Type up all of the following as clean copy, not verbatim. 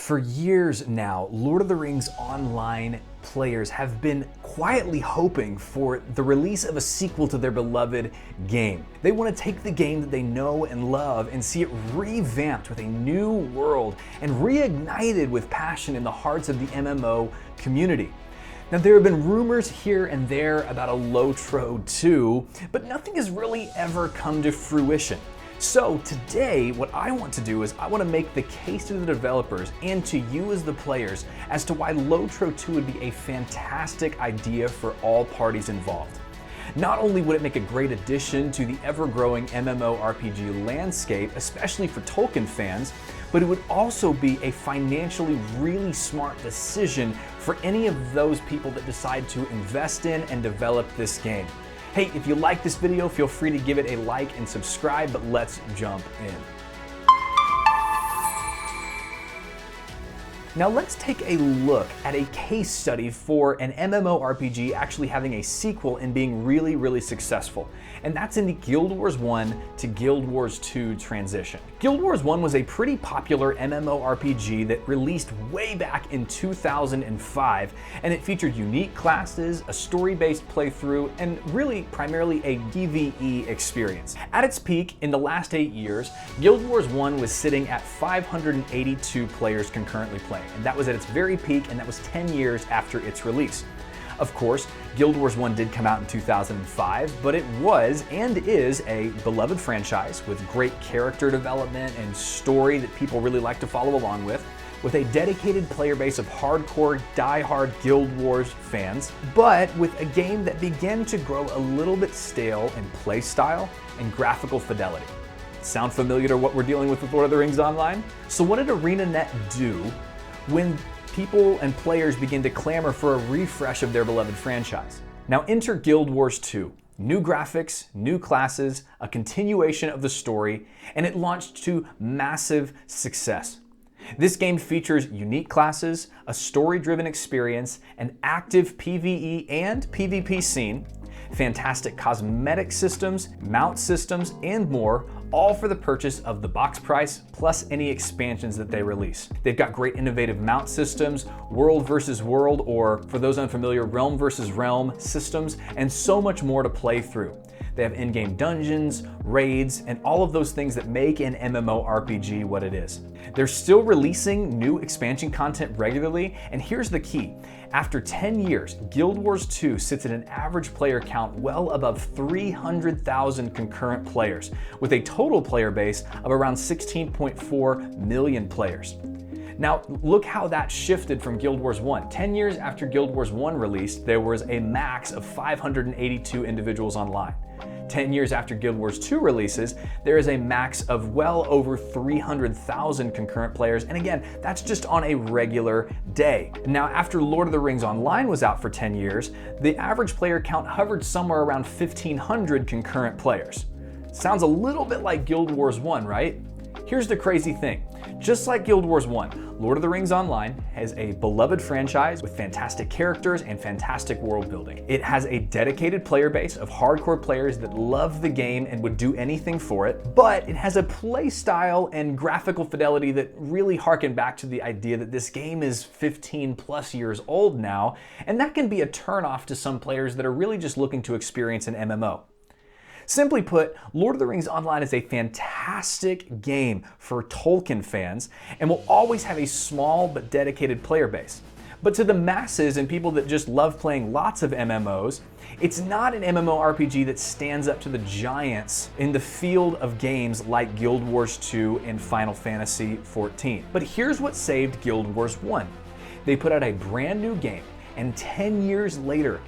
For years now, Lord of the Rings Online players have been quietly hoping for the release of a sequel to their beloved game. They want to take the game that they know and love and see it revamped with a new world and reignited with passion in the hearts of the MMO community. Now, there have been rumors here and there about a LOTRO 2, but nothing has really ever come to fruition. So today, what I want to do is I want to make the case to the developers and to you as the players as to why LOTRO 2 would be a fantastic idea for all parties involved. Not only would it make a great addition to the ever-growing MMORPG landscape, especially for Tolkien fans, but it would also be a financially really smart decision for any of those people that decide to invest in and develop this game. Hey, if you like this video, feel free to give it a like and subscribe, but let's jump in. Now let's take a look at a case study for an MMORPG actually having a sequel and being really successful. And that's in the Guild Wars 1 to Guild Wars 2 transition. Guild Wars 1 was a pretty popular MMORPG that released way back in 2005, and it featured unique classes, a story-based playthrough, and really primarily a PvE experience. At its peak, in the last 8 years, Guild Wars 1 was sitting at 582 players concurrently playing. And that was at its very peak, and that was 10 years after its release. Of course, Guild Wars 1 did come out in 2005, but it was and is a beloved franchise with great character development and story that people really like to follow along with a dedicated player base of hardcore, die-hard Guild Wars fans, but with a game that began to grow a little bit stale in play style and graphical fidelity. Sound familiar to what we're dealing with Lord of the Rings Online? So what did ArenaNet do when people and players begin to clamor for a refresh of their beloved franchise? Now enter Guild Wars 2. New graphics, new classes, a continuation of the story, and it launched to massive success. This game features unique classes, a story-driven experience, an active PvE and PvP scene, fantastic cosmetic systems, mount systems, and more, all for the purchase of the box price plus any expansions that they release. They've got great innovative mount systems, world versus world, or for those unfamiliar, realm versus realm systems, and so much more to play through. They have in-game dungeons, raids, and all of those things that make an MMORPG what it is. They're still releasing new expansion content regularly, and here's the key. After 10 years, Guild Wars 2 sits at an average player count well above 300,000 concurrent players, with a total player base of around 16.4 million players. Now, look how that shifted from Guild Wars 1. 10 years after Guild Wars 1 released, there was a max of 582 individuals online. 10 years after Guild Wars 2 releases, there is a max of well over 300,000 concurrent players, and again, that's just on a regular day. Now, after Lord of the Rings Online was out for 10 years, the average player count hovered somewhere around 1,500 concurrent players. Sounds a little bit like Guild Wars 1, right? Here's the crazy thing. Just like Guild Wars 1, Lord of the Rings Online has a beloved franchise with fantastic characters and fantastic world building. It has a dedicated player base of hardcore players that love the game and would do anything for it, but it has a play style and graphical fidelity that really harken back to the idea that this game is 15 plus years old now, and that can be a turnoff to some players that are really just looking to experience an MMO. Simply put, Lord of the Rings Online is a fantastic game for Tolkien fans and will always have a small but dedicated player base. But to the masses and people that just love playing lots of MMOs, it's not an MMORPG that stands up to the giants in the field of games like Guild Wars 2 and Final Fantasy XIV. But here's what saved Guild Wars 1. They put out a brand new game, and 10 years later,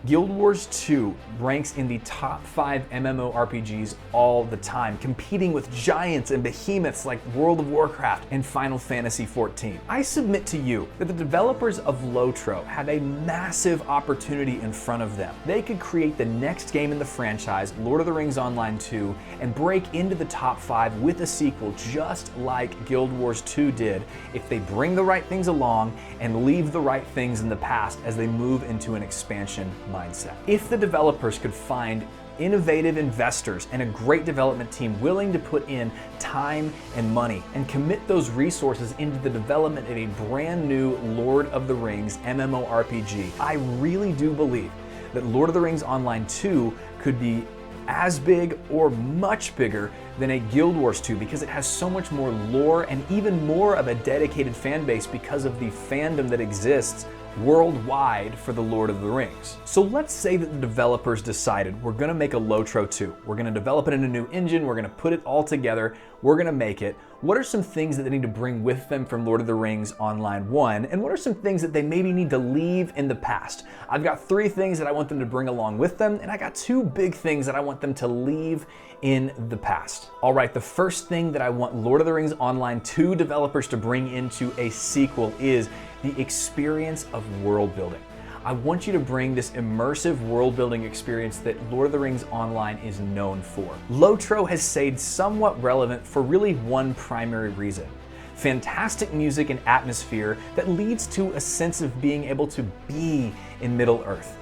Guild Wars 2 ranks in the top 5 MMORPGs all the time, competing with giants and behemoths like World of Warcraft and Final Fantasy XIV. I submit to you that the developers of LOTRO have a massive opportunity in front of them. They could create the next game in the franchise, Lord of the Rings Online 2, and break into the top 5 with a sequel just like Guild Wars 2 did if they bring the right things along and leave the right things in the past as they move into an expansion mindset. If the developers could find innovative investors and a great development team willing to put in time and money and commit those resources into the development of a brand new Lord of the Rings MMORPG. I really do believe that Lord of the Rings Online 2 could be as big or much bigger than a Guild Wars 2 because it has so much more lore and even more of a dedicated fan base because of the fandom that exists worldwide for the Lord of the Rings. So let's say that the developers decided we're gonna make a LOTRO 2. We're gonna develop it in a new engine, we're gonna put it all together, we're gonna make it. What are some things that they need to bring with them from Lord of the Rings Online 1? And what are some things that they maybe need to leave in the past? I've got 3 things that I want them to bring along with them, and I got 2 big things that I want them to leave in the past. All right, the first thing that I want Lord of the Rings Online 2 developers to bring into a sequel is the experience of world building. I want you to bring this immersive world building experience that Lord of the Rings Online is known for. LOTRO has stayed somewhat relevant for really one primary reason: fantastic music and atmosphere that leads to a sense of being able to be in Middle-earth.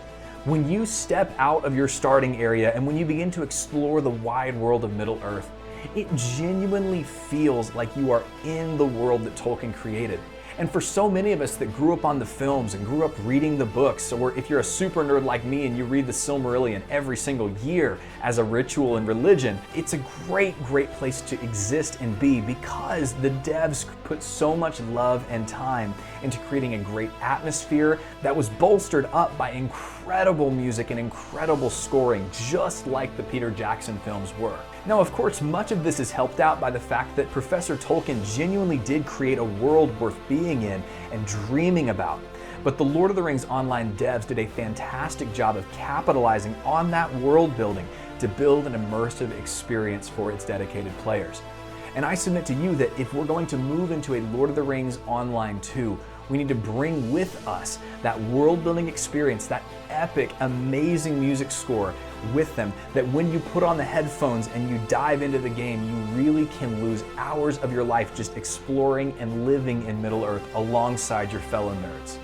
When you step out of your starting area and when you begin to explore the wide world of Middle-earth, it genuinely feels like you are in the world that Tolkien created. And for so many of us that grew up on the films and grew up reading the books, or if you're a super nerd like me and you read the Silmarillion every single year as a ritual and religion, it's a great, great place to exist and be because the devs put so much love and time into creating a great atmosphere that was bolstered up by incredible music and incredible scoring, just like the Peter Jackson films were. Now, of course, much of this is helped out by the fact that Professor Tolkien genuinely did create a world worth being in and dreaming about. But the Lord of the Rings Online devs did a fantastic job of capitalizing on that world building to build an immersive experience for its dedicated players. And I submit to you that if we're going to move into a Lord of the Rings Online 2, we need to bring with us that world building experience, that epic, amazing music score with them, that when you put on the headphones and you dive into the game, you really can lose hours of your life just exploring and living in Middle-earth alongside your fellow nerds.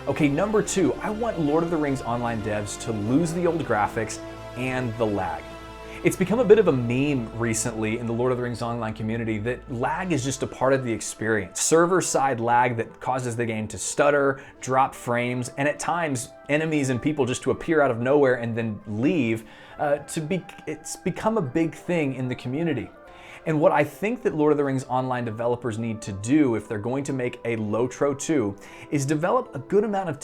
Okay, number 2, I want Lord of the Rings Online devs to lose the old graphics and the lag. It's become a bit of a meme recently in the Lord of the Rings Online community that lag is just a part of the experience. Server-side lag that causes the game to stutter, drop frames, and at times enemies and people just to appear out of nowhere and then leave. It's become a big thing in the community. And what I think that Lord of the Rings Online developers need to do if they're going to make a LOTRO 2 is develop a good amount of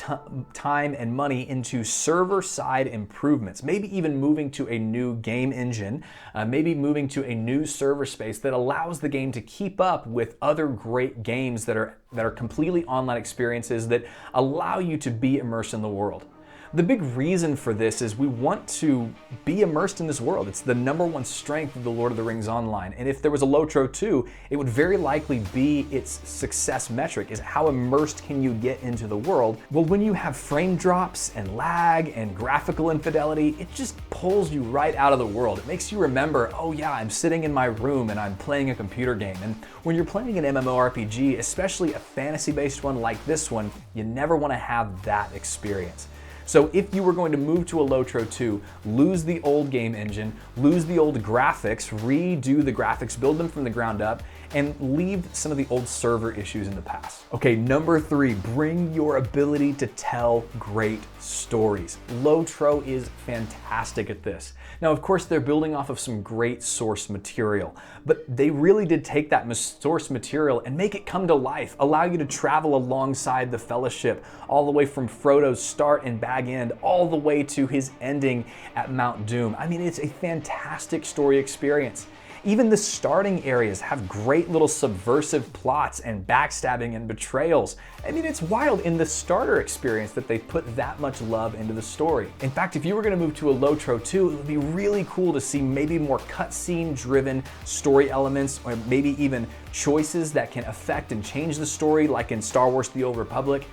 time and money into server-side improvements, maybe even moving to a new game engine, maybe moving to a new server space that allows the game to keep up with other great games that are completely online experiences that allow you to be immersed in the world. The big reason for this is we want to be immersed in this world. It's the #1 strength of the Lord of the Rings Online. And if there was a LOTRO 2, it would very likely be its success metric, is how immersed can you get into the world. Well, when you have frame drops and lag and graphical infidelity, it just pulls you right out of the world. It makes you remember, oh yeah, I'm sitting in my room and I'm playing a computer game. And when you're playing an MMORPG, especially a fantasy-based one like this one, you never want to have that experience. So if you were going to move to a LOTRO 2, lose the old game engine, lose the old graphics, redo the graphics, build them from the ground up, and leave some of the old server issues in the past. Okay, number 3, bring your ability to tell great stories. LOTRO is fantastic at this. Now, of course, they're building off of some great source material, but they really did take that source material and make it come to life, allow you to travel alongside the Fellowship, all the way from Frodo's start in Bag End, all the way to his ending at Mount Doom. I mean, it's a fantastic story experience. Even the starting areas have great little subversive plots and backstabbing and betrayals. I mean, it's wild in the starter experience that they put that much love into the story. In fact, if you were going to move to a LOTRO 2, it would be really cool to see maybe more cutscene driven story elements, or maybe even choices that can affect and change the story, like in Star Wars The Old Republic.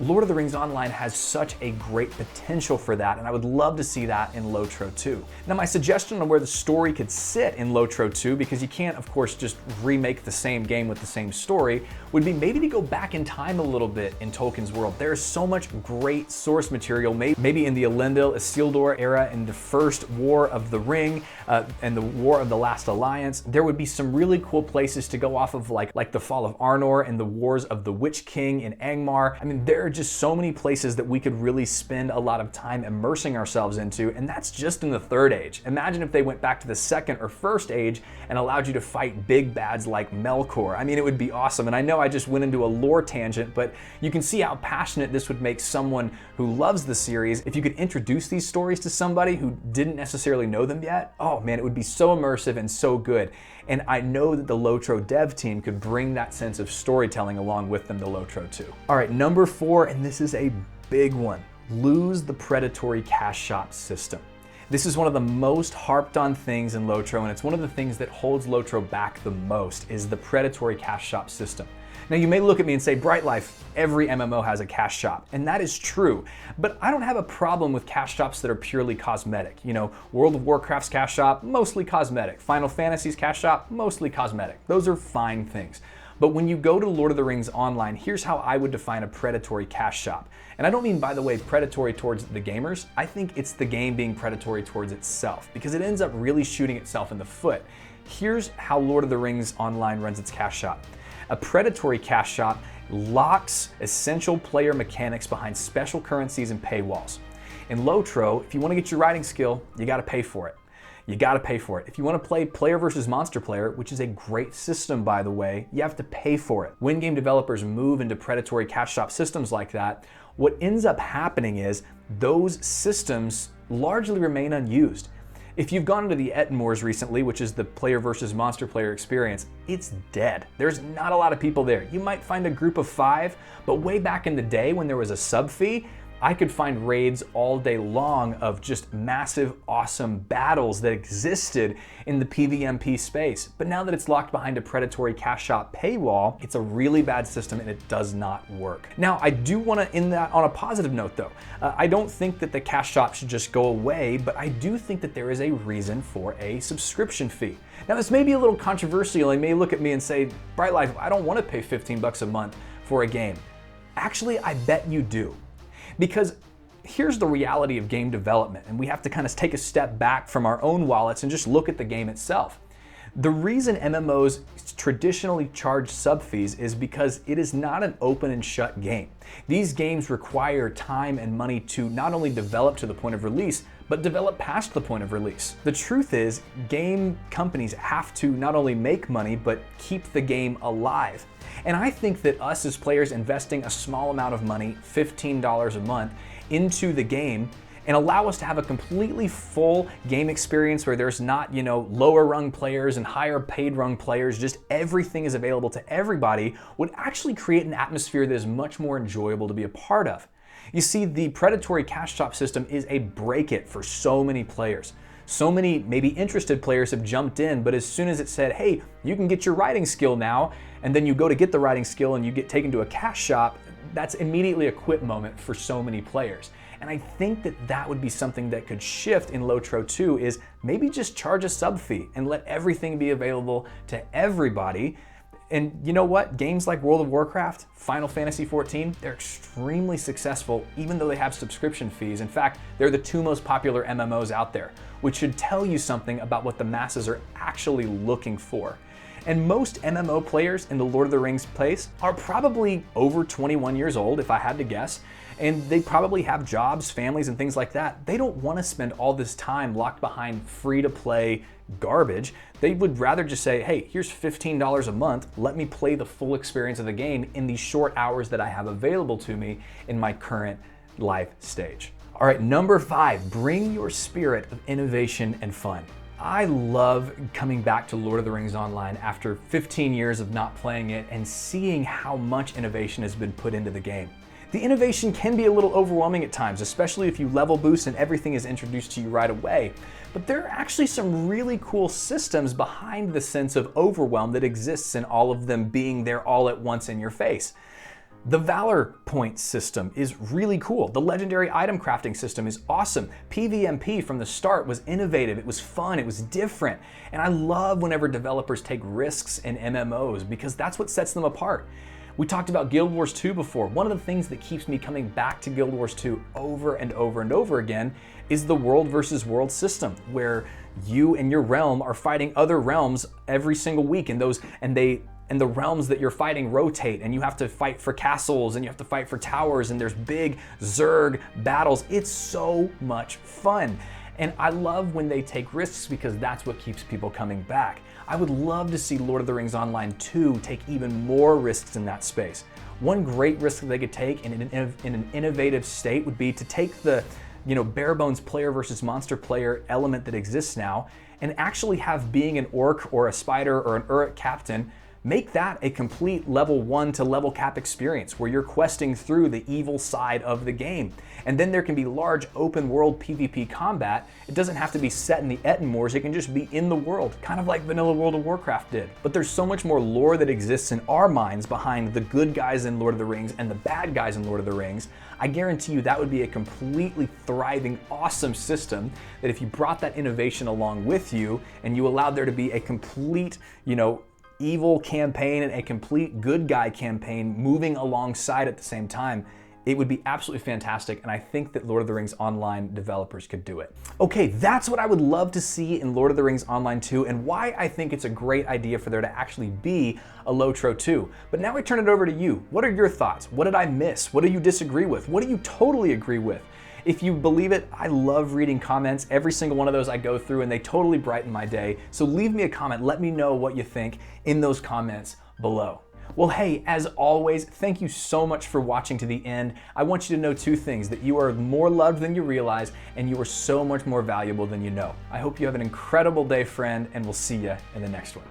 Lord of the Rings Online has such a great potential for that, and I would love to see that in LOTRO 2. Now, my suggestion on where the story could sit in LOTRO 2, because you can't, of course, just remake the same game with the same story, would be maybe to go back in time a little bit in Tolkien's world. There's so much great source material, maybe in the Elendil, Isildur era, in the first War of the Ring, and the War of the Last Alliance. There would be some really cool places to go off of, like the Fall of Arnor and the Wars of the Witch King in Angmar. I mean, there are just so many places that we could really spend a lot of time immersing ourselves into, and that's just in the Third Age. Imagine if they went back to the Second or First Age and allowed you to fight big bads like Melkor. I mean, it would be awesome. And I know I just went into a lore tangent, but you can see how passionate this would make someone who loves the series if you could introduce these stories to somebody who didn't necessarily know them yet. Oh man, it would be so immersive and so good. And I know that the LOTRO dev team could bring that sense of storytelling along with them to LOTRO 2. All right, number 4, and this is a big one. Lose the predatory cash shop system. This is one of the most harped on things in LOTRO, and it's one of the things that holds LOTRO back the most, is the predatory cash shop system. Now, you may look at me and say, Bright Life, every MMO has a cash shop, and that is true, but I don't have a problem with cash shops that are purely cosmetic. You know, World of Warcraft's cash shop, mostly cosmetic. Final Fantasy's cash shop, mostly cosmetic. Those are fine things. But when you go to Lord of the Rings Online, here's how I would define a predatory cash shop. And I don't mean, by the way, predatory towards the gamers. I think it's the game being predatory towards itself, because it ends up really shooting itself in the foot. Here's how Lord of the Rings Online runs its cash shop. A predatory cash shop locks essential player mechanics behind special currencies and paywalls. In LOTRO, if you want to get your writing skill, you got to pay for it. You got to pay for it. If you want to play player versus monster player, which is a great system, by the way, you have to pay for it. When game developers move into predatory cash shop systems like that, what ends up happening is those systems largely remain unused. If you've gone into the Ettenmoors recently, which is the player versus monster player experience, it's dead. There's not a lot of people there. You might find a group of 5, but way back in the day when there was a sub fee, I could find raids all day long of just massive, awesome battles that existed in the PvMP space. But now that it's locked behind a predatory cash shop paywall, it's a really bad system and it does not work. Now, I do want to end that on a positive note though. I don't think that the cash shop should just go away, but I do think that there is a reason for a subscription fee. Now, this may be a little controversial. You may look at me and say, Bright Life, I don't want to pay $15 a month for a game. Actually, I bet you do. Because here's the reality of game development, and we have to kind of take a step back from our own wallets and just look at the game itself. The reason MMOs traditionally charge sub fees is because it is not an open and shut game. These games require time and money to not only develop to the point of release, but develop past the point of release. The truth is, game companies have to not only make money, but keep the game alive. And I think that us as players investing a small amount of money, $15 a month, into the game and allow us to have a completely full game experience where there's not, lower rung players and higher paid rung players, just everything is available to everybody, would actually create an atmosphere that is much more enjoyable to be a part of. You see, the predatory cash shop system is a break-it for so many players. So many maybe interested players have jumped in, but as soon as it said, hey, you can get your writing skill now, and then you go to get the writing skill and you get taken to a cash shop, that's immediately a quit moment for so many players. And I think that that would be something that could shift in LOTRO 2, is maybe just charge a sub fee and let everything be available to everybody. And you know what? Games like World of Warcraft, Final Fantasy XIV, they're extremely successful even though they have subscription fees. In fact, they're the 2 most popular MMOs out there, which should tell you something about what the masses are actually looking for. And most MMO players in the Lord of the Rings place are probably over 21 years old, if I had to guess, and they probably have jobs, families, and things like that. They don't want to spend all this time locked behind free-to-play garbage. They would rather just say, hey, here's $15 a month, let me play the full experience of the game in these short hours that I have available to me in my current life stage. All right, number 5, bring your spirit of innovation and fun. I love coming back to Lord of the Rings Online after 15 years of not playing it and seeing how much innovation has been put into the game. The innovation can be a little overwhelming at times, especially if you level boost and everything is introduced to you right away. But there are actually some really cool systems behind the sense of overwhelm that exists in all of them being there all at once in your face. The Valor point system is really cool. The legendary item crafting system is awesome. PvMP from the start was innovative, it was fun, it was different. And I love whenever developers take risks in MMOs because that's what sets them apart. We talked about Guild Wars 2 before. One of the things that keeps me coming back to Guild Wars 2 over and over and over again is the world versus world system, where you and your realm are fighting other realms every single week, and the realms that you're fighting rotate, and you have to fight for castles and you have to fight for towers, and there's big Zerg battles. It's so much fun. And I love when they take risks because that's what keeps people coming back. I would love to see Lord of the Rings Online 2 take even more risks in that space. One great risk that they could take in an innovative state would be to take the bare bones player versus monster player element that exists now and actually have being an orc or a spider or an Uruk captain, make that a complete level 1 to level cap experience where you're questing through the evil side of the game. And then there can be large open world PvP combat. It doesn't have to be set in the Etten Moors, it can just be in the world, kind of like vanilla World of Warcraft did. But there's so much more lore that exists in our minds behind the good guys in Lord of the Rings and the bad guys in Lord of the Rings. I guarantee you that would be a completely thriving, awesome system that if you brought that innovation along with you and you allowed there to be a complete, evil campaign and a complete good guy campaign moving alongside at the same time, it would be absolutely fantastic, and I think that Lord of the Rings Online developers could do it. Okay, that's what I would love to see in Lord of the Rings Online 2 and why I think it's a great idea for there to actually be a LOTRO 2. But now I turn it over to you. What are your thoughts? What did I miss? What do you disagree with? What do you totally agree with? If you believe it, I love reading comments. Every single one of those I go through and they totally brighten my day. So leave me a comment. Let me know what you think in those comments below. Well, hey, as always, thank you so much for watching to the end. I want you to know two things: that you are more loved than you realize, and you are so much more valuable than you know. I hope you have an incredible day, friend, and we'll see you in the next one.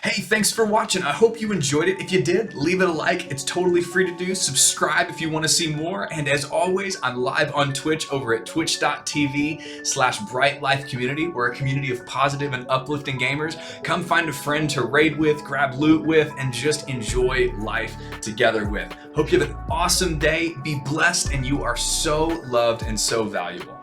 Hey, thanks for watching. I hope you enjoyed it. If you did, leave it a like. It's totally free to do. Subscribe if you want to see more. And as always, I'm live on Twitch over at twitch.tv/BrightLifeCommunity. We're a community of positive and uplifting gamers. Come find a friend to raid with, grab loot with, and just enjoy life together with. Hope you have an awesome day. Be blessed, and you are so loved and so valuable.